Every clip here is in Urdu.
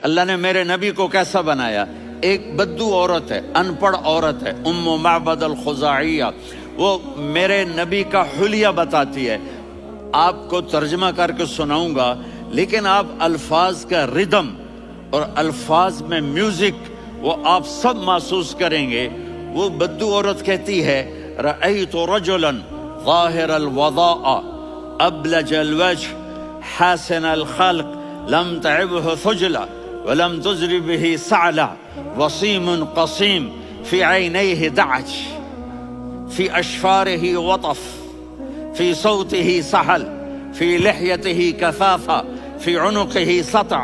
اللہ نے میرے نبی کو کیسا بنایا؟ ایک بدو عورت ہے، ان پڑھ عورت ہے، ام معبد الخزاعیہ، وہ میرے نبی کا حلیہ بتاتی ہے. آپ کو ترجمہ کر کے سناؤں گا، لیکن آپ الفاظ کا ردم اور الفاظ میں میوزک وہ آپ سب محسوس کریں گے. وہ بدو عورت کہتی ہے رأیت رجلا ظاہر الوضاء ابلج الوجه حاسن الخلق لم تعبه ثجلة ولم تزر به سعلة وصيم قصيم في عينيه دعج في أشفاره وطف في صوته سحل في لحيته كثافة في عنقه سطع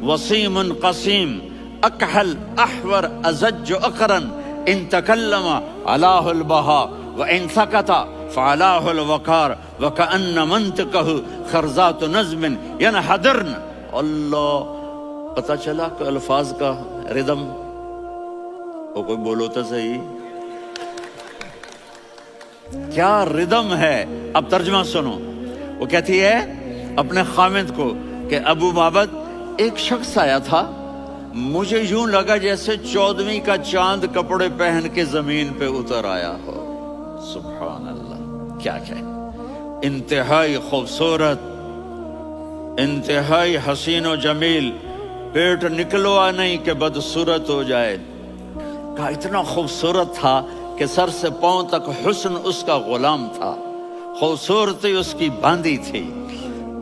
وصيم قصيم أكحل أحور أزج أقرن إن تكلم علاه البهاء وإن سكت فعلاه الوقار وكأن منطقه خرزات نظم ينحدرن. اللہ، پتہ چلا کہ الفاظ کا ردم. وہ کوئی بولو تو صحیح، کیا ردم ہے. اب ترجمہ سنو. وہ کہتی ہے اپنے خامد کو کہ ابو معبد، ایک شخص آیا تھا، مجھے یوں لگا جیسے 14ویں کا چاند کپڑے پہن کے زمین پہ اتر آیا ہو. سبحان اللہ، کیا انتہائی خوبصورت، انتہائی حسین و جمیل، پیٹ نکلوا نہیں کہ بدصورت ہو جائے. کہا اتنا خوبصورت تھا کہ سر سے پاؤں تک حسن اس کا غلام تھا، خوبصورتی اس کی باندھی تھی،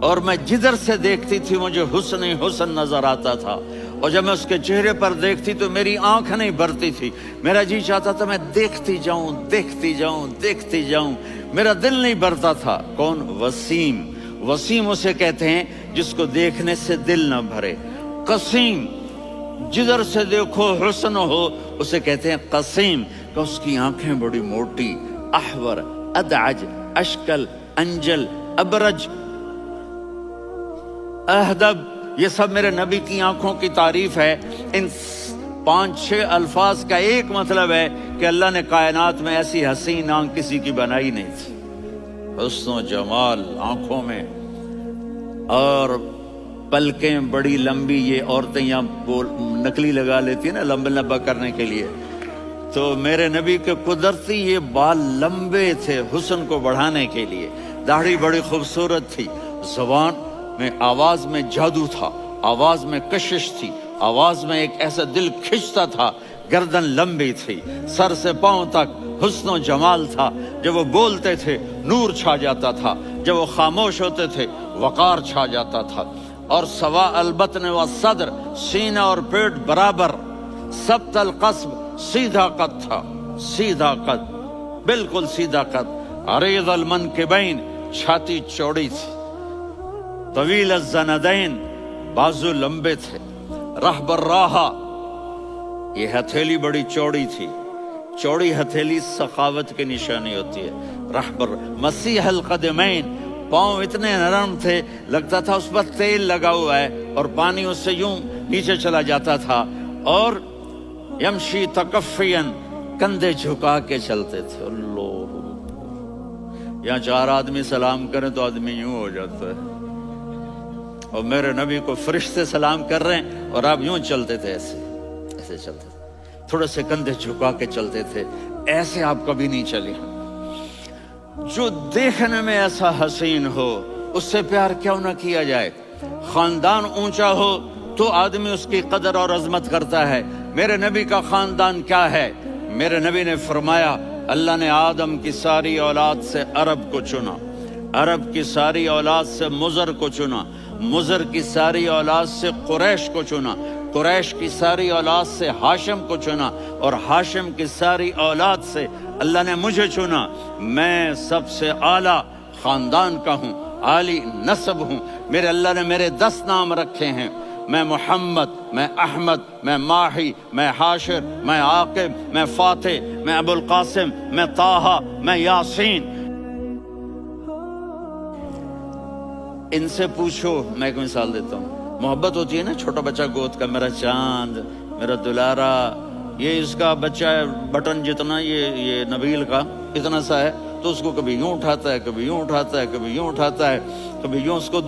اور میں جدھر سے دیکھتی تھی مجھے حسن ہی حسن نظر آتا تھا. اور جب میں اس کے چہرے پر دیکھتی تو میری آنکھ نہیں بھرتی تھی، میرا جی چاہتا تھا میں دیکھتی جاؤں دیکھتی جاؤں دیکھتی جاؤں، میرا دل نہیں بھرتا تھا. کون؟ وسیم. وسیم اسے کہتے ہیں جس کو دیکھنے سے دل نہ بھرے. قسیم، جدھر سے دیکھو حسن ہو، اسے کہتے ہیں قسیم، کہ اس کی آنکھیں بڑی موٹی. احور، ادعج، اشکل، انجل، ابرج، اہدب، یہ سب میرے نبی کی آنکھوں کی تعریف ہے. ان 5-6 الفاظ کا ایک مطلب ہے کہ اللہ نے کائنات میں ایسی حسین آنکھ کسی کی بنائی نہیں تھی. حسن و جمال آنکھوں میں، اور پلکیں بڑی لمبی. یہ عورتیں یہاں نکلی لگا لیتی ہیں نا لمبا کرنے کے لیے، تو میرے نبی کے قدرتی یہ بال لمبے تھے حسن کو بڑھانے کے لیے. داڑھی بڑی خوبصورت تھی. زبان میں، آواز میں جادو تھا، آواز میں کشش تھی، آواز میں ایک ایسا دل کھنچتا تھا. گردن لمبی تھی، سر سے پاؤں تک حسن و جمال تھا. جب وہ بولتے تھے نور چھا جاتا تھا، جب وہ خاموش ہوتے تھے وقار چھا جاتا تھا. اور سوا البطن و صدر، سینہ اور پیٹ برابر. سبت القصب، سیدھا قد تھا، سیدھا قد، بالکل سیدھا قد. عریض المنکبین، چھاتی چوڑی تھی. طویل الزندین، بازو لمبے تھے. رحب الراحہ، یہ ہتھیلی بڑی چوڑی تھی. چوڑی ہتھیلی سخاوت کی نشانی ہوتی ہے. رحب مسیح القدمین، پاؤں اتنے نرم تھے لگتا تھا اس پر تیل لگا ہوا ہے اور پانی اس سے یوں نیچے چلا جاتا تھا. اور یمشی تکفین، کندھے جھکا کے چلتے تھے. اللہ، یہاں 4 آدمی سلام کریں تو آدمی یوں ہو جاتا ہے. اور میرے نبی کو فرشتے سلام کر رہے ہیں اور آپ یوں چلتے تھے، ایسے ایسے چلتے تھے، تھوڑے سے کندھے جھکا کے چلتے تھے. ایسے آپ کبھی نہیں چلے. جو دیکھنے میں ایسا حسین ہو اس سے پیار کیوں نہ کیا جائے. خاندان اونچا ہو تو آدمی اس کی قدر اور عظمت کرتا ہے. میرے نبی کا خاندان کیا ہے؟ میرے نبی نے فرمایا اللہ نے آدم کی ساری اولاد سے عرب کو چنا، عرب کی ساری اولاد سے مضر کو چنا، مضر کی ساری اولاد سے قریش کو چنا، قریش کی ساری اولاد سے ہاشم کو چنا، اور ہاشم کی ساری اولاد سے اللہ نے مجھے چنا. میں سب سے اعلیٰ خاندان کا ہوں، عالی نسب ہوں. میرے اللہ نے میرے 10 نام رکھے ہیں. میں محمد، میں احمد، میں ماہی، میں حاشر، میں عاقب، میں فاتح، میں ابو القاسم، میں طٰہٰ، میں یاسین. ان سے پوچھو، میں ایک مثال دیتا ہوں. محبت ہوتی ہے نا، چھوٹا بچہ گود کا، میرا چاند، میرا دلارا، یہ اس کا بچہ ہے بٹن جتنا، یہ نبیل کا اتنا سا ہے، تو اس کو کبھی یوں اٹھاتا ہے، کبھی یوں اٹھاتا ہے، کبھی یوں اٹھاتا ہے، کبھی یوں اس کو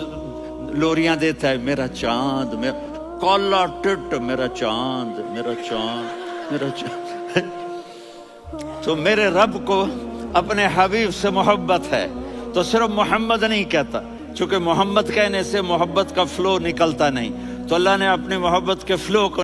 لوریاں دیتا ہے. میرا چاند، کالا ٹٹ میرا چاند میرا چاند میرا چاند. تو میرے رب کو اپنے حبیب سے محبت ہے تو صرف محمد نہیں کہتا، چونکہ محمد کہنے سے محبت کا فلو نکلتا نہیں، تو اللہ نے اپنی محبت کے فلو کو